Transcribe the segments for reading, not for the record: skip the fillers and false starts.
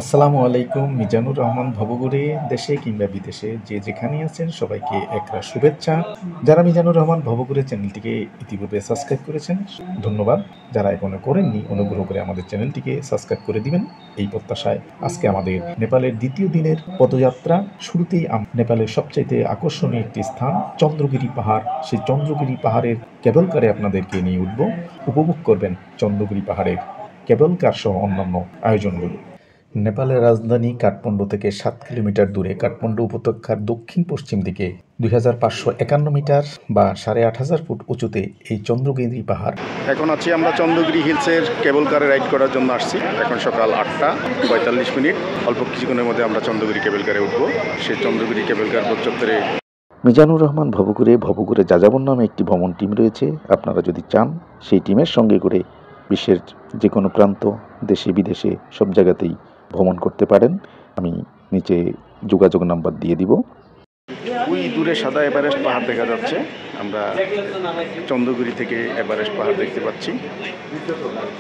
আসসালামু আলাইকুম। মিজানুর রহমান ভবঘুরে দেশে কিংবা বিদেশে যে যেখানেই আছেন সবাইকে একরা শুভেচ্ছা। যারা মিজানুর রহমান ভবঘুরে চ্যানেলটিকে ইতিপূর্বে সাবস্ক্রাইব করেছেন ধন্যবাদ। যারা এখনো করেননি অনুগ্রহ করে আমাদের চ্যানেলটিকে সাবস্ক্রাইব করে দিবেন এই প্রত্যাশায় আজকে আমাদের নেপালের দ্বিতীয় দিনের পদযাত্রা। শুরুতেই নেপালের সবচাইতে আকর্ষণীয় একটি স্থান চন্দ্রগিরি পাহাড়। সেই চন্দ্রগিরি পাহাড়ের কেবল কারে আপনাদেরকে নিয়ে উঠব, উপভোগ করবেন চন্দ্রগিরি পাহাড়ের কেবল কার সহ অন্যান্য আয়োজনগুলো। নেপালের রাজধানী কাঠমান্ডু থেকে ৭ কিলোমিটার দূরে কাঠমান্ডু উপত্যকার দক্ষিণ পশ্চিম দিকে ২৫৫১ মিটার বা ৮,৫০০ ফুট উঁচুতে এই চন্দ্রগিরি পাহাড়। এখন আছি আমরা চন্দ্রগিরি হিলসের কেবল কারে রাইড করার জন্য আসছি। এখন সকাল ৮টা ৪৫ মিনিট। অল্প কিছুক্ষণের মধ্যে আমরা চন্দ্রগিরি কেবল কারে উঠবো। সেই চন্দ্রগিরি কেবল কার চত্বরে মিজানুর রহমান ভবঘুরে যাযাবর নামে একটি ভ্রমণ টিম রয়েছে। আপনারা যদি চান সেই টিমের সঙ্গে করে বিশ্বের যে কোনো প্রান্ত, দেশে বিদেশে সব জায়গাতেই ভ্রমণ করতে পারেন। আমি নিচে যোগাযোগ নাম্বার দিয়ে দিব। ওই দূরে সাদা এভারেস্ট পাহাড় দেখা যাচ্ছে। আমরা চন্দ্রগিরি থেকে এভারেস্ট পাহাড় দেখতে পাচ্ছি।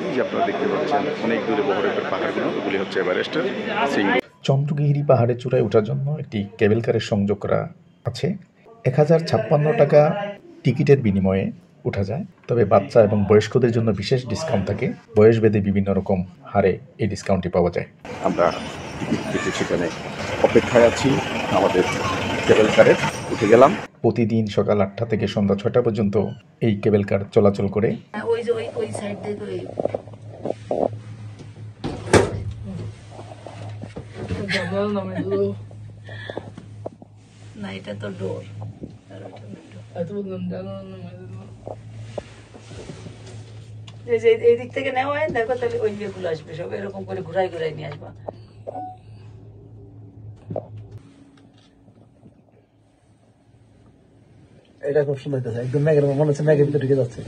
এই যে আপনারা দেখতে পাচ্ছেন অনেক দূরে বহরের পাহাড়গুলো, ওগুলি হচ্ছে এভারেস্টের শৃঙ্গ। চন্দ্রগিরি পাহাড়ে চূড়ায় ওঠার জন্য একটি কেবল কারের সংযোগ করা আছে। ১,০৫৬ টাকা টিকিটের বিনিময়ে ওঠা যায়। তবে বাচ্চা এবং বয়স্কদের জন্য বিশেষ ডিসকাউন্ট থাকে। বয়স ভেদে বিভিন্ন রকম হারে এই ডিসকাউন্টটি পাওয়া যায়। আমরা টিকিট কেটে সেখানে অপেক্ষায় আছি আমাদের কেবল কারে। উঠে গেলাম। প্রতিদিন সকাল ৮টা থেকে সন্ধ্যা ৬টা পর্যন্ত এই কেবল কার চলাচল করে। না, এটা তো ডোর। এই দিক থেকে নেওয়া হয়, দেখো তাহলে ওই ইয়েগুলো আসবে সব এরকম করে ঘুরাই ঘুরাই নিয়ে আসবা। এটা খুব সুন্দর হইতেছে, একদম ম্যাগের মনে হচ্ছে ম্যাগের ভিতরে ঢুকে যাচ্ছে।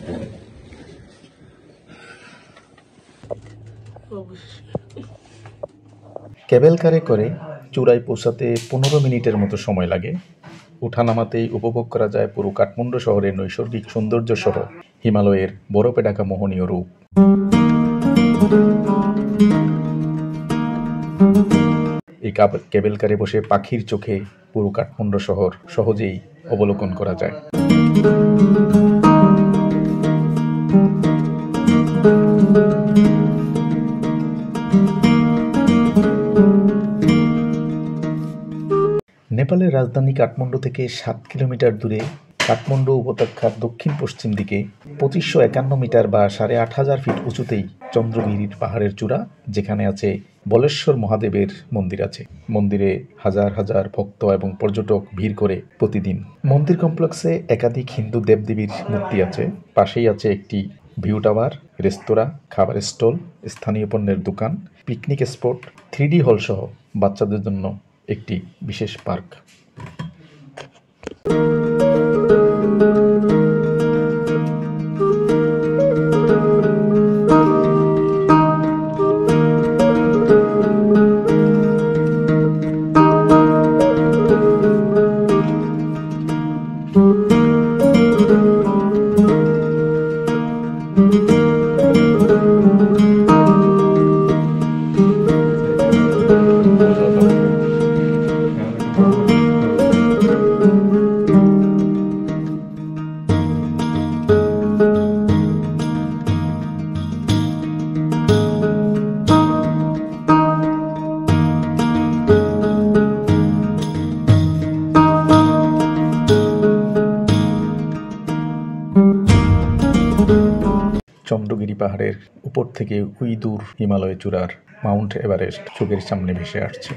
কেবল কারে করে চূড়ায় পৌঁছাতে ১৫ মিনিটের মতো সময় লাগে। উঠানামাতেই উপভোগ করা যায় পুরো কাঠমান্ডু শহরের নৈসর্গিক সৌন্দর্য সহ হিমালয়ের বরফে ঢাকা মোহনীয় রূপ। এই কেবল কারে বসে পাখির চোখে পুরো কাঠমান্ডু শহর সহজেই অবলোকন করা যায়। নেপালের রাজধানী কাঠমান্ডু থেকে ৭ কিলোমিটার দূরে কাঠমান্ডু উপত্যকার দক্ষিণ পশ্চিম দিকে ২৫৫১ মিটার বা ৮,৫০০ ফিট উঁচুতেই চন্দ্রগিরির পাহাড়ের চূড়া, যেখানে আছে বলেশ্বর মহাদেবের মন্দির আছে। মন্দিরে হাজার হাজার ভক্ত এবং পর্যটক ভিড় করে প্রতিদিন। মন্দির কমপ্লেক্সে একাধিক হিন্দু দেবদেবীর মূর্তি আছে। পাশেই আছে একটি ভিউ টাওয়ার, রেস্তোরাঁ, খাবারের স্টল, স্থানীয় পণ্যের দোকান, পিকনিক স্পট, 3D হল সহ বাচ্চাদের জন্য একটি বিশেষ পার্ক। চন্দ্রগিরি পাহাড়ের উপর থেকে ওই দূর হিমালয় চূড়ার মাউন্ট এভারেস্ট চোখের সামনে ভেসে আসছে।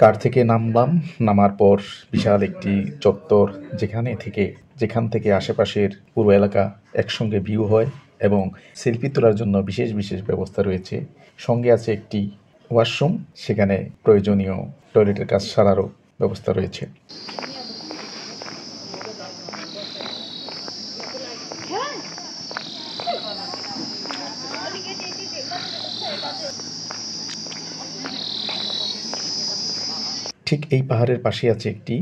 কার থেকে নামলাম। নামার পর বিশাল একটি চত্বর, যেখান থেকে আশেপাশের পুরো এলাকা একসঙ্গে ভিউ হয় এবং সেলফি তোলার জন্য বিশেষ বিশেষ ব্যবস্থা রয়েছে। সঙ্গে আছে একটি ওয়াশরুম, সেখানে প্রয়োজনীয় টয়লেটের কাজ সারারও ব্যবস্থা রয়েছে। ঠিক এই পাহাড়ের পাশে আছে একটি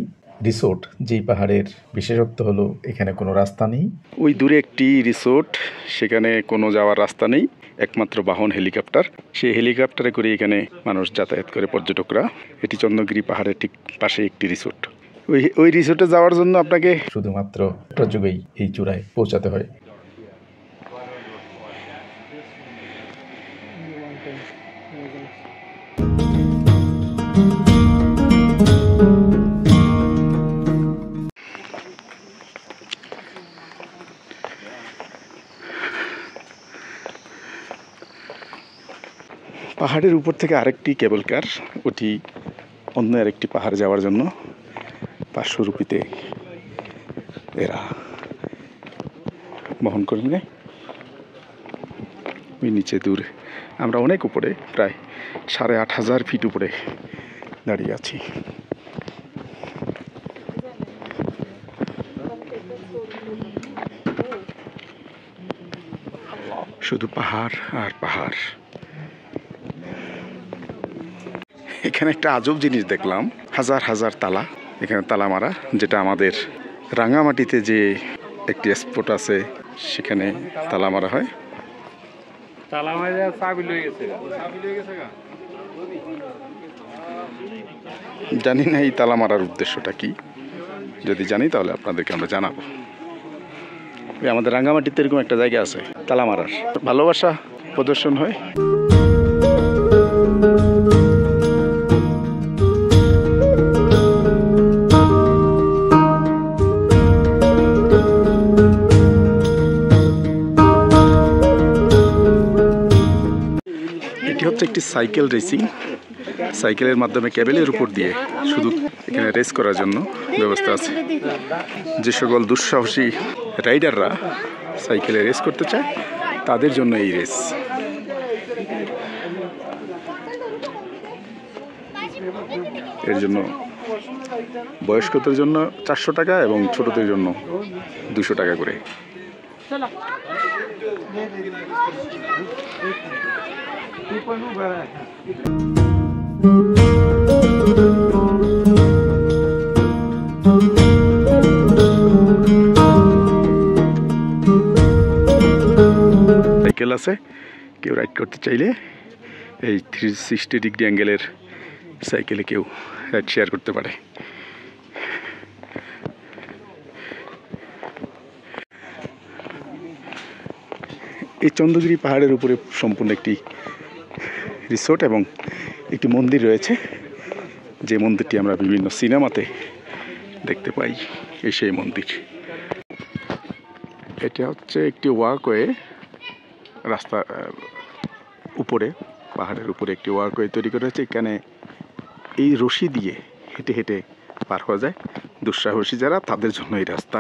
রিসোর্ট, যেই পাহাড়ের বিশেষত্ব হলো এখানে কোনো রাস্তা নেই। ওই দূরে একটি রিসোর্ট, সেখানে কোনো যাওয়ার রাস্তা নেই, একমাত্র বাহন হেলিকপ্টার। সেই হেলিকপ্টারে করে এখানে মানুষ যাতায়াত করে, পর্যটকরা। এটি চন্দ্রগিরি পাহাড়ের ঠিক পাশে একটি রিসোর্ট। ওই রিসোর্টে যাওয়ার জন্য আপনাকে শুধুমাত্র যোগেই এই চূড়ায় পৌঁছাতে হয়। পাহাড়ের উপর থেকে আরেকটি কেবল কার, ওটি অন্য আরেকটি পাহাড়ে যাওয়ার জন্য 500 রুপিতে এরা বহন করে নেয়। ওই নিচে দূরে আমরা অনেক উপরে, প্রায় 8500 ফিট উপরে দাঁড়িয়ে আছি। শুধু পাহাড় আর পাহাড়। এখানে একটা আজব জিনিস দেখলাম, হাজার হাজার তালা, এখানে তালা মারা, যেটা আমাদের রাঙামাটিতে যে একটি স্পট আছে সেখানে তালা মারা হয়। জানি না এই তালা মারার উদ্দেশ্যটা কি, যদি জানি তাহলে আপনাদেরকে আমরা জানাবো। আমাদের রাঙামাটিতে এরকম একটা জায়গা আছে তালা মারার, ভালোবাসা প্রদর্শন হয়। এটি হচ্ছে একটি সাইকেল রেসিং। সাইকেলের মাধ্যমে কেবেলের উপর দিয়ে শুধু এখানে রেস করার জন্য ব্যবস্থা আছে। যে সকল দুঃসাহসী রাইডাররা সাইকেলে রেস করতে চায় তাদের জন্য এই রেস। এর জন্য বয়স্কদের জন্য 400 টাকা এবং ছোটদের জন্য 200 টাকা করে। সাইকেল আছে, কেউ রাইড করতে চাইলে এই 360 ডিগ্রি অ্যাঙ্গেলের সাইকেলে কেউ রাইড শেয়ার করতে পারে। এই চন্দ্রগিরি পাহাড়ের উপরে সম্পূর্ণ একটি রিসোর্ট এবং একটি মন্দির রয়েছে, যে মন্দিরটি আমরা বিভিন্ন সিনেমাতে দেখতে পাই। এই সেই মন্দির। এটা হচ্ছে একটি ওয়াকওয়ে, রাস্তা উপরে, পাহাড়ের উপরে একটি ওয়াকওয়ে তৈরি করা হয়েছে। এখানে এই রশি দিয়ে হেঁটে হেঁটে পার হওয়া যায়। দুঃসাহসী যারা, তাদের জন্য এই রাস্তা।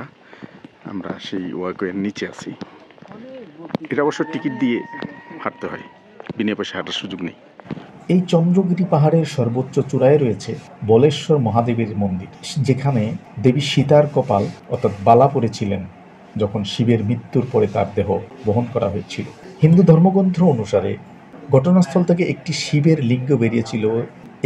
আমরা সেই ওয়াকওয়ের নিচে আছি। এটা অবশ্য টিকিট দিয়ে হাঁটতে হয়, বিনা পয়সা হাঁটার সুযোগ নেই। এই চন্দ্রগিরি পাহাড়ের সর্বোচ্চ চূড়ায় রয়েছে বলেশ্বর মহাদেবের মন্দির, যেখানে দেবী সীতার কপাল অর্থাৎ বালা পড়েছিলেন যখন শিবের মৃত্যুর পরে তার দেহ বহন করা হয়েছিল। হিন্দু ধর্মগ্রন্থ অনুসারে ঘটনাস্থল থেকে একটি শিবের লিঙ্গ বেরিয়েছিল।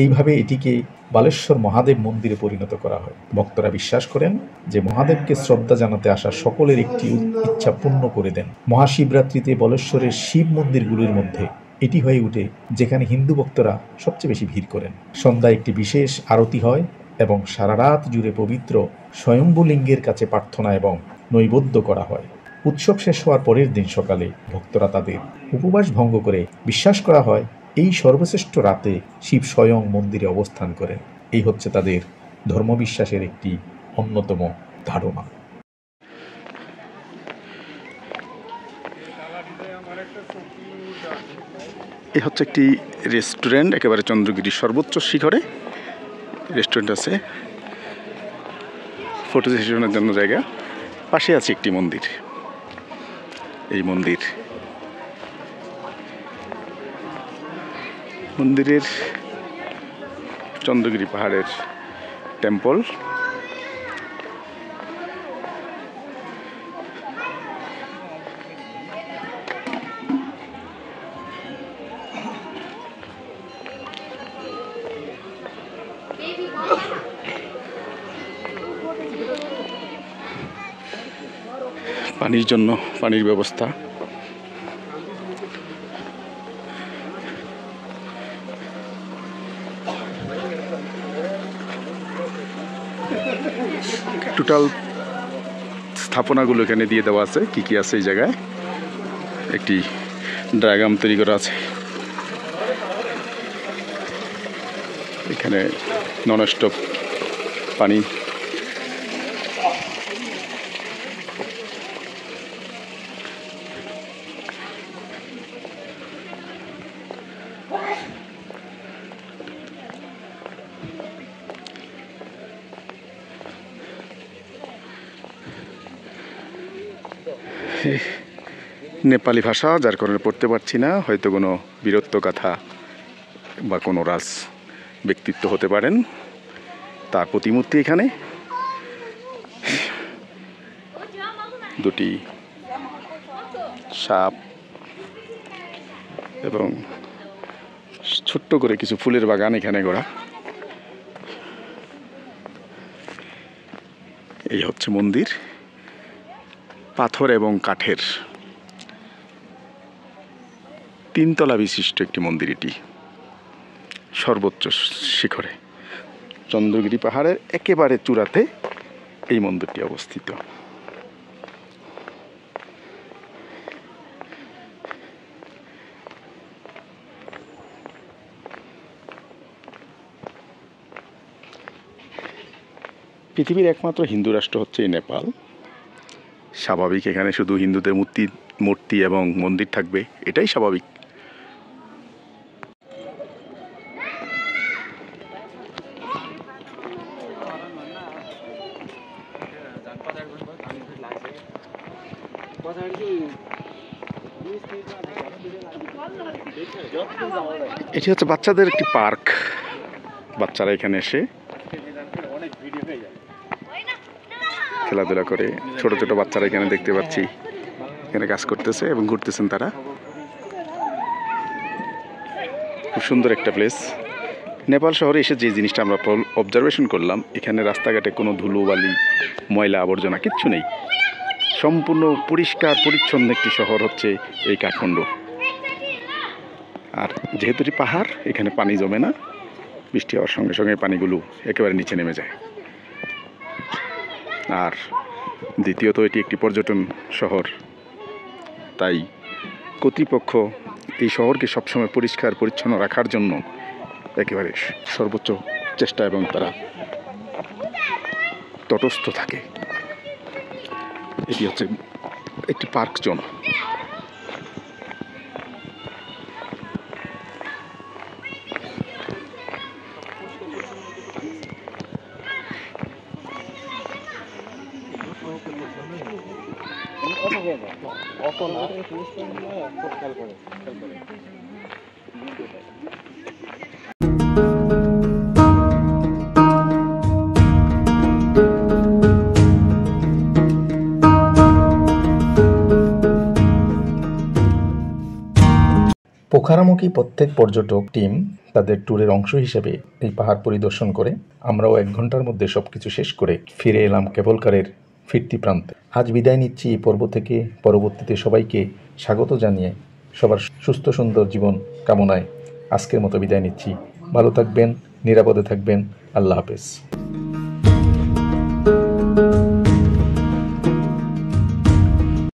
এইভাবে এটিকে বালেশ্বর মহাদেব মন্দিরে পরিণত করা হয়। ভক্তরা বিশ্বাস করেন যে মহাদেবকে শ্রদ্ধা জানাতে আসা সকলের একটি ইচ্ছা পূর্ণ করে দেন। মহাশিবরাত্রিতে বলেশ্বরের শিব মন্দিরগুলির মধ্যে এটি হয়ে ওঠে যেখানে হিন্দু ভক্তরা সবচেয়ে বেশি ভিড় করেন। সন্ধ্যায় একটি বিশেষ আরতি হয় এবং সারা রাত জুড়ে পবিত্র স্বয়ম্ভুলিঙ্গের কাছে প্রার্থনা এবং নৈবেদ্য করা হয়। উৎসব শেষ হওয়ার পরের দিন সকালে ভক্তরা তাদের উপবাস ভঙ্গ করে বিশ্বাস করা হয় এই সর্বশ্রেষ্ঠ রাতে শিব স্বয়ং মন্দিরে অবস্থান করেন। এই হচ্ছে তাদের ধর্মবিশ্বাসের একটি অন্যতম ধারণা। এ হচ্ছে একটি রেস্টুরেন্ট, একেবারে চন্দ্রগিরির সর্বোচ্চ শিখরে রেস্টুরেন্ট আছে, ফটো সেশনের জন্য জায়গা। পাশে আছে একটি মন্দির। এই মন্দিরের চন্দ্রগিরি পাহাড়ের টেম্পল। পানির জন্য পানির ব্যবস্থা। টোটাল স্থাপনাগুলো এখানে দিয়ে দেওয়া আছে, কি কি আছে এই জায়গায়। একটি ড্রাগাম তৈরি করা আছে, এখানে নন স্টপ পানি। নেপালি ভাষা, যার কারণে পড়তে পারছি না, হয়তো কোনো বীরত্ব গাথা বা কোনো রাজ ব্যক্তিত্ব হতে পারেন। তার প্রতিমূর্তি এখানে, দুটি সাপ এবং ছোট্ট করে কিছু ফুলের বাগান এখানে গড়া। এই হচ্ছে মন্দির, পাথর এবং কাঠের 3 তলা বিশিষ্ট একটি মন্দির। এটি সর্বোচ্চ শিখরে, চন্দ্রগিরি পাহাড়ের একেবারে চূড়াতে এই মন্দিরটি অবস্থিত। পৃথিবীর একমাত্র হিন্দু রাষ্ট্র হচ্ছে এই নেপাল। স্বাভাবিক, এখানে শুধু হিন্দুদের মূর্তি এবং মন্দির থাকবে, এটাই স্বাভাবিক। এটি হচ্ছে বাচ্চাদের একটি পার্ক। বাচ্চারা এখানে এসে খেলাধুলা করে। ছোট ছোট বাচ্চারা এখানে দেখতে পাচ্ছি, এখানে কাজ করতেছে এবং ঘুরতেছেন তারা। খুব সুন্দর একটা প্লেস। নেপাল শহরে এসে যে জিনিসটা আমরা অবজারভেশন করলাম, এখানে রাস্তাঘাটে কোনো ধুলো বালি ময়লা আবর্জনা কিচ্ছু নেই। সম্পূর্ণ পরিষ্কার পরিচ্ছন্ন একটি শহর হচ্ছে এই কাঠমান্ডু। আর যেহেতু এটি পাহাড়, এখানে পানি জমে না, বৃষ্টি হওয়ার সঙ্গে সঙ্গে পানিগুলো একেবারে নিচে নেমে যায়। আর দ্বিতীয়ত এটি একটি পর্যটন শহর, তাই কর্তৃপক্ষ এই শহরকে সবসময় পরিষ্কার পরিচ্ছন্ন রাখার জন্য একেবারে সর্বোচ্চ চেষ্টা এবং তারা তটস্থ থাকে। এটি হচ্ছে একটি পার্ক জোন। পোখারামুখী প্রত্যেক পর্যটক টিম তাদের ট্যুরের অংশ হিসেবে এই পাহাড় পরিদর্শন করে। আমরাও 1 ঘন্টার মধ্যে সবকিছু শেষ করে ফিরে এলাম কেবলকারের ফিরতি প্রান্তে। আজ বিদায় নিচ্ছি এই পর্ব থেকে। পরবর্তীতে সবাইকে স্বাগত জানিয়ে সবার সুস্থ সুন্দর জীবন কামনায় আজকের মতো বিদায় নিচ্ছি। ভালো থাকবেন, নিরাপদে থাকবেন। আল্লাহ হাফেজ।